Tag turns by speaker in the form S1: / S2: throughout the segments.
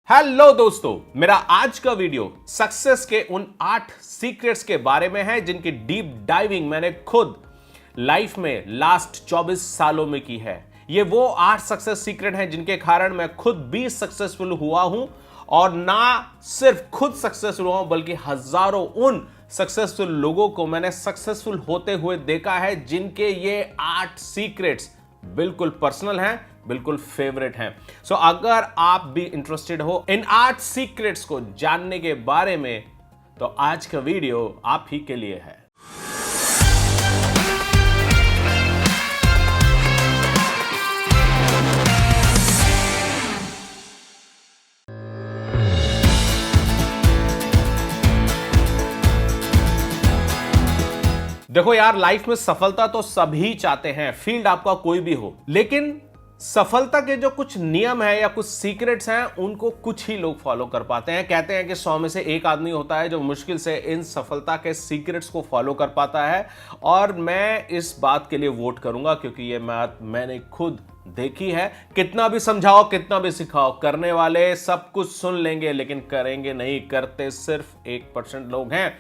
S1: Hello दोस्तों, मेरा आज का वीडियो सक्सेस के उन 8 सीक्रेट्स के बारे में है जिनकी डीप डाइविंग मैंने खुद लाइफ में लास्ट 24 सालों में की है। ये वो 8 सक्सेस सीक्रेट हैं जिनके कारण मैं खुद भी सक्सेसफुल हुआ हूं, और ना सिर्फ खुद सक्सेसफुल हुआ हूं बल्कि हजारों उन सक्सेसफुल लोगों को मैंने सक्सेसफुल होते हुए देखा है जिनके ये 8 सीक्रेट्स बिल्कुल पर्सनल हैं, बिल्कुल फेवरेट हैं। सो अगर आप भी इंटरेस्टेड हो इन 8 सीक्रेट्स को जानने के बारे में, तो आज का वीडियो आप ही के लिए है। देखो यार, लाइफ में सफलता तो सभी चाहते हैं, फील्ड आपका कोई भी हो, लेकिन सफलता के जो कुछ नियम है या कुछ सीक्रेट्स हैं उनको कुछ ही लोग फॉलो कर पाते हैं। कहते हैं कि 100 में से एक आदमी होता है जो मुश्किल से इन सफलता के सीक्रेट्स को फॉलो कर पाता है, और मैं इस बात के लिए वोट करूंगा क्योंकि ये बात मैंने खुद देखी है। कितना भी समझाओ, कितना भी सिखाओ, करने वाले सब कुछ सुन लेंगे लेकिन करेंगे नहीं। करते सिर्फ 1% लोग हैं,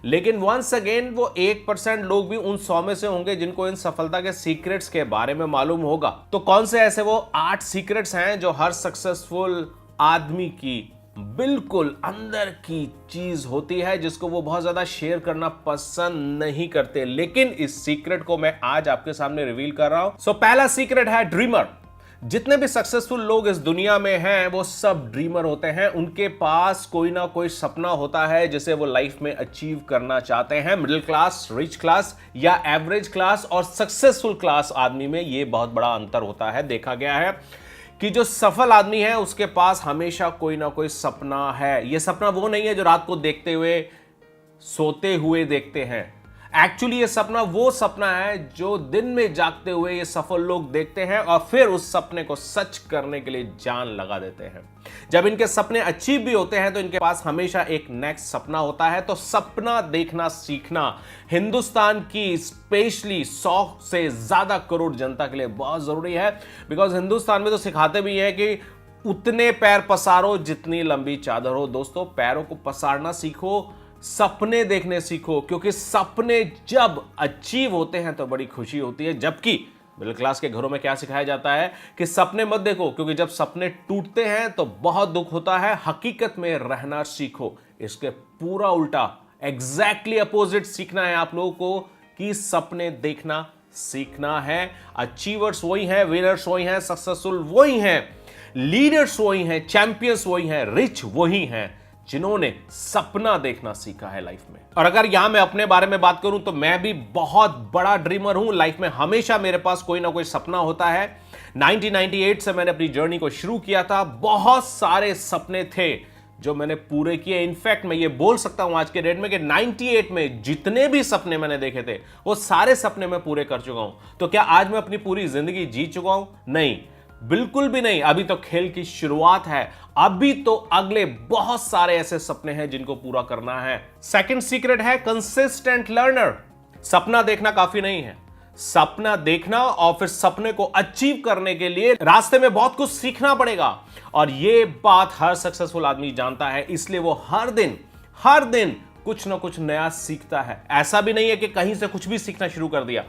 S1: लेकिन वंस अगेन वो 1% लोग भी उन 100 में से होंगे जिनको इन सफलता के सीक्रेट्स के बारे में मालूम होगा। तो कौन से ऐसे वो 8 सीक्रेट्स हैं जो हर सक्सेसफुल आदमी की बिल्कुल अंदर की चीज होती है, जिसको वो बहुत ज्यादा शेयर करना पसंद नहीं करते, लेकिन इस सीक्रेट को मैं आज आपके सामने रिवील कर रहा हूं। सो पहला सीक्रेट है ड्रीमर। जितने भी सक्सेसफुल लोग इस दुनिया में हैं वो सब ड्रीमर होते हैं। उनके पास कोई ना कोई सपना होता है जिसे वो लाइफ में अचीव करना चाहते हैं। मिडिल क्लास, रिच क्लास या एवरेज क्लास और सक्सेसफुल क्लास आदमी में ये बहुत बड़ा अंतर होता है। देखा गया है कि जो सफल आदमी है उसके पास हमेशा कोई ना कोई सपना है। ये सपना वो नहीं है जो रात को देखते हुए सोते हुए देखते हैं। एक्चुअली ये सपना वो सपना है जो दिन में जागते हुए ये सफल लोग देखते हैं और फिर उस सपने को सच करने के लिए जान लगा देते हैं। जब इनके सपने अचीव भी होते हैं तो इनके पास हमेशा एक नेक्स्ट सपना होता है। तो सपना देखना सीखना हिंदुस्तान की स्पेशली 100 से ज्यादा करोड़ जनता के लिए बहुत जरूरी है। बिकॉज हिंदुस्तान में तो सिखाते भी हैं कि उतने पैर पसारो जितनी लंबी चादर हो। दोस्तों, पैरों को पसारना सीखो, सपने देखने सीखो, क्योंकि सपने जब अचीव होते हैं तो बड़ी खुशी होती है। जबकि मिडिल क्लास के घरों में क्या सिखाया जाता है कि सपने मत देखो, क्योंकि जब सपने टूटते हैं तो बहुत दुख होता है। हकीकत में रहना सीखो। इसके पूरा उल्टा, एग्जैक्टली अपोजिट सीखना है आप लोगों को कि सपने देखना सीखना है। अचीवर्स वही हैं, विनर्स वही हैं, सक्सेसफुल वही हैं, लीडर्स वही हैं, चैंपियंस वही हैं, रिच वही हैं जिन्होंने सपना देखना सीखा है लाइफ में। और अगर यहां मैं अपने बारे में बात करूं तो मैं भी बहुत बड़ा ड्रीमर हूं। लाइफ में हमेशा मेरे पास कोई ना कोई सपना होता है। 1998 से मैंने अपनी जर्नी को शुरू किया था। बहुत सारे सपने थे जो मैंने पूरे किए। इनफैक्ट मैं ये बोल सकता हूं आज के डेट में कि 98 में जितने भी सपने मैंने देखे थे वो सारे सपने मैं पूरे कर चुका हूं। तो क्या आज मैं अपनी पूरी जिंदगी जी चुका हूं? नहीं, बिल्कुल भी नहीं। अभी तो खेल की शुरुआत है। अभी तो अगले बहुत सारे ऐसे सपने हैं जिनको पूरा करना है। सेकंड सीक्रेट है कंसिस्टेंट लर्नर। सपना देखना काफी नहीं है। सपना देखना और फिर सपने को अचीव करने के लिए रास्ते में बहुत कुछ सीखना पड़ेगा, और यह बात हर सक्सेसफुल आदमी जानता है। इसलिए वो हर दिन कुछ ना कुछ नया सीखता है। ऐसा भी नहीं है कि कहीं से कुछ भी सीखना शुरू कर दिया।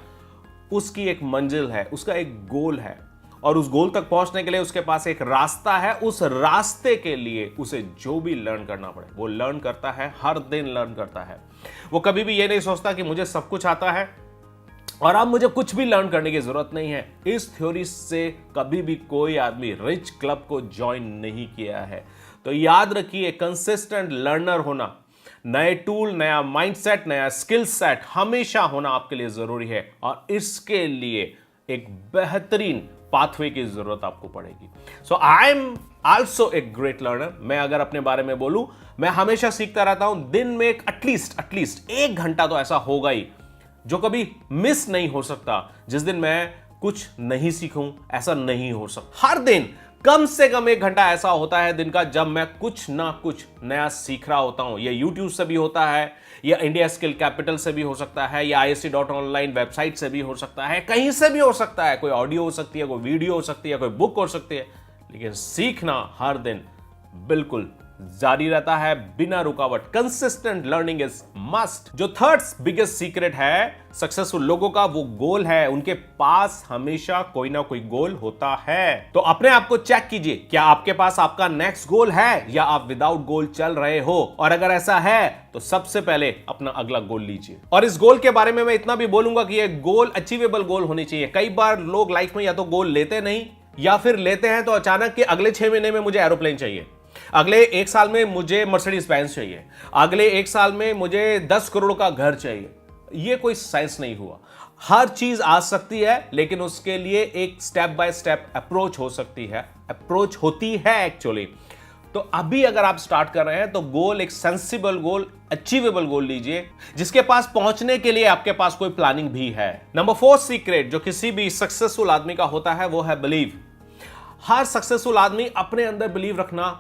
S1: उसकी एक मंजिल है, उसका एक गोल है, और उस गोल तक पहुंचने के लिए उसके पास एक रास्ता है। उस रास्ते के लिए उसे जो भी लर्न करना पड़े वो लर्न करता है, हर दिन लर्न करता है। वो कभी भी ये नहीं सोचता कि मुझे सब कुछ आता है और अब मुझे कुछ भी लर्न करने की जरूरत नहीं है। इस थ्योरी से कभी भी कोई आदमी रिच क्लब को ज्वाइन नहीं किया है। तो याद रखिए, कंसिस्टेंट लर्नर होना, नए टूल, नया माइंडसेट, नया स्किल सेट हमेशा होना आपके लिए जरूरी है, और इसके लिए एक बेहतरीन पाथवे की जरूरत आपको पड़ेगी। So I am also a great learner. मैं अगर अपने बारे में बोलूं, मैं हमेशा सीखता रहता हूं। दिन में एटलीस्ट 1 घंटा तो ऐसा होगा ही जो कभी मिस नहीं हो सकता। जिस दिन मैं कुछ नहीं सीखूं, ऐसा नहीं हो सकता। हर दिन कम से कम 1 घंटा ऐसा होता है दिन का जब मैं कुछ ना कुछ नया सीख रहा होता हूं। ये YouTube से भी होता है, या इंडिया स्किल कैपिटल से भी हो सकता है, या ISC.online वेबसाइट से भी हो सकता है, कहीं से भी हो सकता है। कोई ऑडियो हो सकती है, कोई वीडियो हो सकती है, कोई बुक हो सकती है, लेकिन सीखना हर दिन बिल्कुल जारी रहता है बिना रुकावट। Consistent learning is must. जो थर्ड बिगेस्ट सीक्रेट है सक्सेसफुल लोगों का, वो गोल है। उनके पास हमेशा कोई ना कोई गोल होता है। तो अपने आप को चेक कीजिए, क्या आपके पास आपका नेक्स्ट गोल है या आप विदाउट गोल चल रहे हो? और अगर ऐसा है तो सबसे पहले अपना अगला गोल लीजिए। और इस गोल के बारे में मैं इतना भी बोलूंगा कि ये गोल अचीवेबल गोल होनी चाहिए। कई बार लोग लाइफ में या तो गोल लेते नहीं, या फिर लेते हैं तो अचानक कि अगले 6 महीने में मुझे एरोप्लेन चाहिए, अगले 1 साल में मुझे मर्सिडीज बेंज चाहिए, अगले 1 साल में मुझे 10 करोड़ का घर चाहिए। ये कोई साइंस नहीं हुआ। हर चीज आ सकती है, लेकिन उसके लिए एक स्टेप बाय स्टेप अप्रोच हो सकती है, अप्रोच होती है एक्चुअली। तो अभी अगर आप स्टार्ट कर रहे हैं तो गोल एक सेंसिबल गोल, अचीवेबल गोल लीजिए, जिसके पास पहुंचने के लिए आपके पास कोई प्लानिंग भी है। नंबर 4 सीक्रेट जो किसी भी सक्सेसफुल आदमी का होता है वो है बिलीव। हर सक्सेसफुल आदमी अपने अंदर बिलीव रखना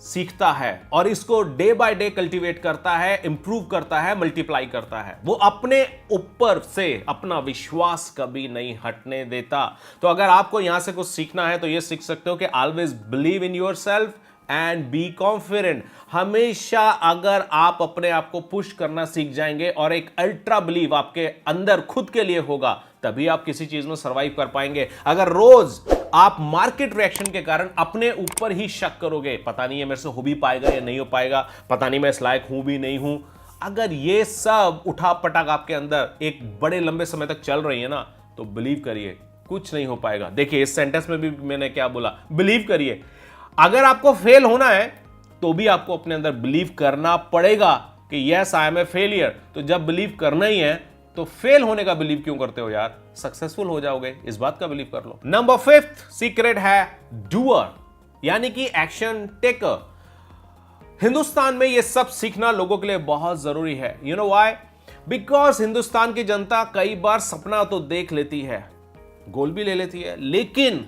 S1: सीखता है और इसको डे बाय डे कल्टीवेट करता है, इंप्रूव करता है, मल्टीप्लाई करता है। वो अपने ऊपर से अपना विश्वास कभी नहीं हटने देता। तो अगर आपको यहां से कुछ सीखना है तो ये सीख सकते हो कि always believe in yourself and be confident. हमेशा अगर आप अपने आप को पुश करना सीख जाएंगे और एक अल्ट्रा बिलीव आपके अंदर खुद के लिए होगा, तभी आप किसी चीज में सरवाइव कर पाएंगे। अगर रोज आप मार्केट रिएक्शन के कारण अपने ऊपर ही शक करोगे, पता नहीं है मेरे से हो भी पाएगा या नहीं हो पाएगा, पता नहीं मैं इस लायक हूं भी नहीं हूं, अगर ये सब उठा पटक आपके अंदर एक बड़े लंबे समय तक चल रही है ना, तो बिलीव करिए कुछ नहीं हो पाएगा। देखिए इस सेंटेंस में भी मैंने क्या बोला, बिलीव करिए। अगर आपको फेल होना है तो भी आपको अपने अंदर बिलीव करना पड़ेगा कि yes I am a failure. तो जब बिलीव करना ही है तो फेल होने का बिलीव क्यों करते हो यार? सक्सेसफुल हो जाओगे, इस बात का बिलीव कर लो। नंबर 5 सीक्रेट है डूअर, यानी कि एक्शन टेकर। हिंदुस्तान में यह सब सीखना लोगों के लिए बहुत जरूरी है। You know why? Because Hindustan की जनता कई बार सपना तो देख लेती है, गोल भी ले लेती है, लेकिन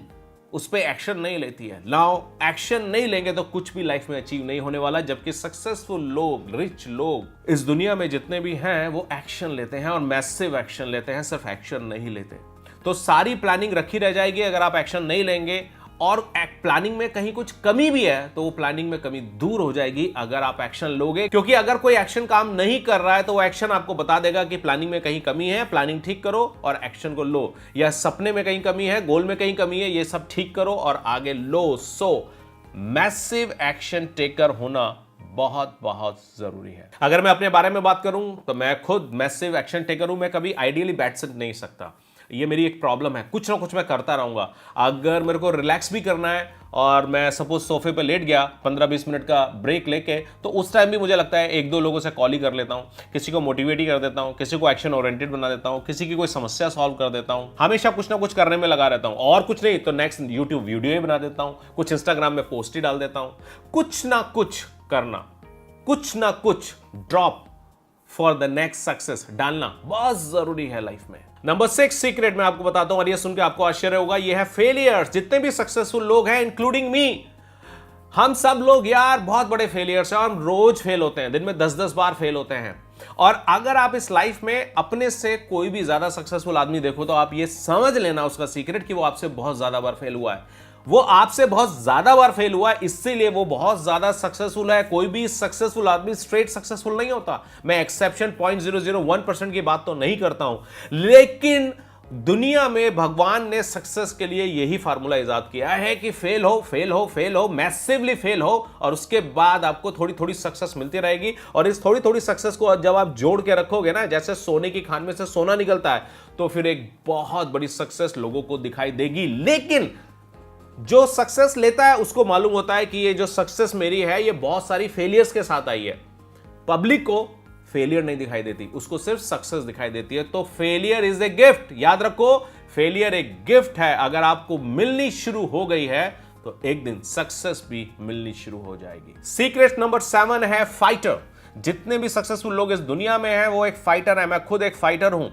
S1: उस पर एक्शन नहीं लेती है। नाउ एक्शन नहीं लेंगे तो कुछ भी लाइफ में अचीव नहीं होने वाला। जबकि सक्सेसफुल लोग, रिच लोग इस दुनिया में जितने भी हैं वो एक्शन लेते हैं और मैसिव एक्शन लेते हैं, सिर्फ एक्शन नहीं लेते। तो सारी प्लानिंग रखी रह जाएगी अगर आप एक्शन नहीं लेंगे। और प्लानिंग में कहीं कुछ कमी भी है तो वो प्लानिंग में कमी दूर हो जाएगी अगर आप एक्शन लोगे। क्योंकि अगर कोई एक्शन काम नहीं कर रहा है तो वो एक्शन आपको बता देगा कि प्लानिंग में कहीं कमी है, प्लानिंग ठीक करो और एक्शन को लो। या सपने में कहीं कमी है, गोल में कहीं कमी है, ये सब ठीक करो और आगे लो। सो मैसिव एक्शन टेकर होना बहुत बहुत जरूरी है। अगर मैं अपने बारे में बात करूं तो मैं खुद मैसिव एक्शन टेकर हूं। मैं कभी आइडियली बैठ नहीं सकता, ये मेरी एक प्रॉब्लम है। कुछ ना कुछ मैं करता रहूंगा। अगर मेरे को रिलैक्स भी करना है और मैं सपोज सोफे पे लेट गया 15-20 मिनट का ब्रेक लेके, तो उस टाइम भी मुझे लगता है 1-2 लोगों से कॉल ही कर लेता हूं, किसी को मोटिवेट ही कर देता हूं, किसी को एक्शन ओरिएंटेड बना देता हूं, किसी की कोई समस्या सॉल्व कर देता हूं। हमेशा कुछ ना कुछ करने में लगा रहता हूं, और कुछ नहीं तो नेक्स्ट यूट्यूब वीडियो ही बना देता हूं, कुछ इंस्टाग्राम में पोस्ट ही डाल देता हूं। कुछ ना कुछ करना, कुछ ना कुछ drop for the next success डालना बहुत जरूरी है लाइफ में। नंबर 6 सीक्रेट मैं आपको बताता हूं और ये सुन के आपको आश्चर्य होगा, ये है फेलियर्स। जितने भी सक्सेसफुल लोग हैं इंक्लूडिंग मी, हम सब लोग यार बहुत बड़े फेलियर्स हैं और हम रोज फेल होते हैं, दिन में 10-10 बार फेल होते हैं। और अगर आप इस लाइफ में अपने से कोई भी ज्यादा सक्सेसफुल आदमी देखो तो आप ये समझ लेना उसका सीक्रेट कि वो आपसे बहुत ज्यादा बार फेल हुआ है। वो आपसे बहुत ज्यादा बार फेल हुआ है, इसीलिए वो बहुत ज्यादा सक्सेसफुल है। कोई भी सक्सेसफुल आदमी स्ट्रेट सक्सेसफुल नहीं होता। मैं एक्सेप्शन 0.001% की बात तो नहीं करता हूं, लेकिन दुनिया में भगवान ने सक्सेस के लिए यही फार्मूला इजाद किया है कि फेल हो, फेल हो, फेल हो, मैसिवली फेल हो, और उसके बाद आपको थोड़ी थोड़ी सक्सेस मिलती रहेगी। और इस थोड़ी थोड़ी सक्सेस को जब आप जोड़ के रखोगे ना, जैसे सोने की खान में से सोना निकलता है, तो फिर एक बहुत बड़ी सक्सेस लोगों को दिखाई देगी। लेकिन जो सक्सेस लेता है उसको मालूम होता है कि ये जो सक्सेस मेरी है ये बहुत सारी फेलियर्स के साथ आई है। पब्लिक को फेलियर नहीं दिखाई देती, उसको सिर्फ सक्सेस दिखाई देती है। तो फेलियर इज ए गिफ्ट, याद रखो, फेलियर एक गिफ्ट है। अगर आपको मिलनी शुरू हो गई है तो एक दिन सक्सेस भी मिलनी शुरू हो जाएगी। सीक्रेट नंबर 7 है फाइटर। जितने भी सक्सेसफुल लोग इस दुनिया में हैं वो एक फाइटर है। मैं खुद एक फाइटर हूं।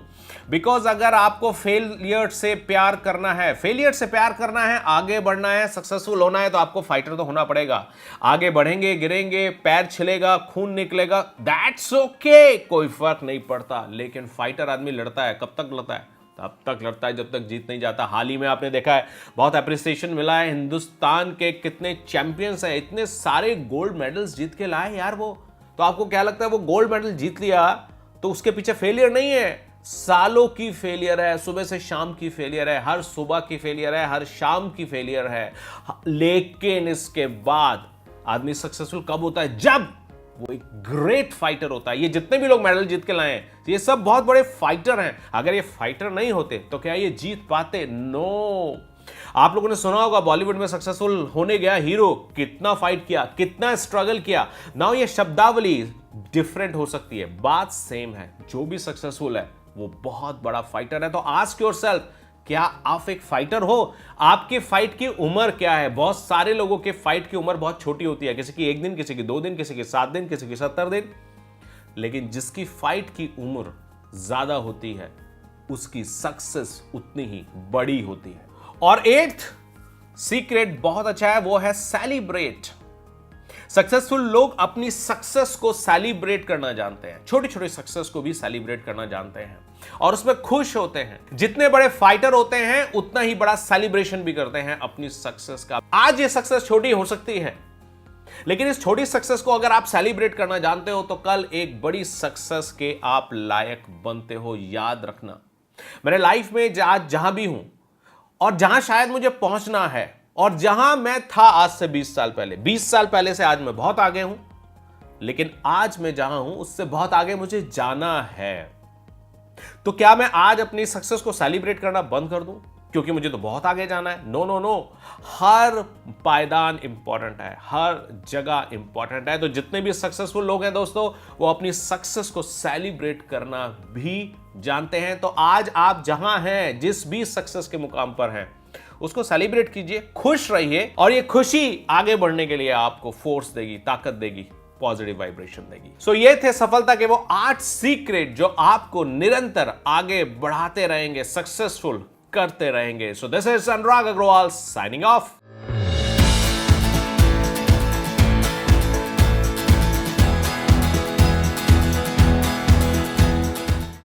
S1: बिकॉज अगर आपको फेलियर से प्यार करना है, फेलियर से प्यार करना है, आगे बढ़ना है, सक्सेसफुल होना है, तो आपको फाइटर तो होना पड़ेगा। आगे बढ़ेंगे, गिरेंगे, पैर छिलेगा, खून निकलेगा, दैट्स ओके, कोई फर्क नहीं पड़ता। लेकिन फाइटर आदमी लड़ता है। कब तक लड़ता है? तब तक लड़ता है जब तक जीत नहीं जाता। हाल ही में आपने देखा है बहुत अप्रिसिएशन मिला है, हिंदुस्तान के कितने चैंपियंस हैं, इतने सारे गोल्ड मेडल्स जीत के लाए यार वो। तो आपको क्या लगता है वो गोल्ड मेडल जीत लिया तो उसके पीछे फेलियर नहीं है, सालों की फेलियर है, सुबह से शाम की फेलियर है, हर सुबह की फेलियर है, हर शाम की फेलियर है। लेकिन इसके बाद आदमी सक्सेसफुल कब होता है? जब वो एक ग्रेट फाइटर होता है। ये जितने भी लोग मेडल जीत के लाए हैं ये सब बहुत बड़े फाइटर हैं। अगर ये फाइटर नहीं होते तो क्या ये जीत पाते? नो। आप लोगों ने सुना होगा बॉलीवुड में सक्सेसफुल होने गया हीरो कितना फाइट किया, कितना स्ट्रगल किया। नाउ ये शब्दावली डिफरेंट हो सकती है, बात सेम है। जो भी सक्सेसफुल है वो बहुत बड़ा फाइटर है। तो आस्क योरसेल्फ, क्या आप एक फाइटर हो? आपके फाइट की उम्र क्या है? बहुत सारे लोगों के फाइट की उम्र बहुत छोटी होती है, किसी की 1 दिन, किसी की 2 दिन, किसी की 7 दिन, किसी की 70 दिन। लेकिन जिसकी फाइट की उम्र ज्यादा होती है उसकी सक्सेस उतनी ही बड़ी होती है। और 8th सीक्रेट बहुत अच्छा है, वो है सेलिब्रेट। सक्सेसफुल लोग अपनी सक्सेस को सेलिब्रेट करना जानते हैं, छोटी छोटी सक्सेस को भी सेलिब्रेट करना जानते हैं और उसमें खुश होते हैं। जितने बड़े फाइटर होते हैं उतना ही बड़ा सेलिब्रेशन भी करते हैं अपनी सक्सेस का। आज ये सक्सेस छोटी हो सकती है, लेकिन इस छोटी सक्सेस को अगर आप सेलिब्रेट करना जानते हो तो कल एक बड़ी सक्सेस के आप लायक बनते हो। याद रखना, मेरे लाइफ में आज जहां भी हूं और जहां शायद मुझे पहुंचना है और जहां मैं था आज से 20 साल पहले, 20 साल पहले से आज मैं बहुत आगे हूं, लेकिन आज मैं जहां हूं उससे बहुत आगे मुझे जाना है। तो क्या मैं आज अपनी सक्सेस को सेलिब्रेट करना बंद कर दूं क्योंकि मुझे तो बहुत आगे जाना है? नो नो नो, हर पायदान इंपॉर्टेंट है, हर जगह इंपॉर्टेंट है। तो जितने भी सक्सेसफुल लोग हैं दोस्तों, वो अपनी सक्सेस को सेलिब्रेट करना भी जानते हैं। तो आज आप जहां हैं, जिस भी सक्सेस के मुकाम पर हैं, उसको सेलिब्रेट कीजिए, खुश रहिए और ये खुशी आगे बढ़ने के लिए आपको फोर्स देगी, ताकत देगी, पॉजिटिव वाइब्रेशन देगी। सो ये थे सफलता के वो 8 सीक्रेट जो आपको निरंतर आगे बढ़ाते रहेंगे, सक्सेसफुल करते रहेंगे। So this is Anurag Agrawal signing of.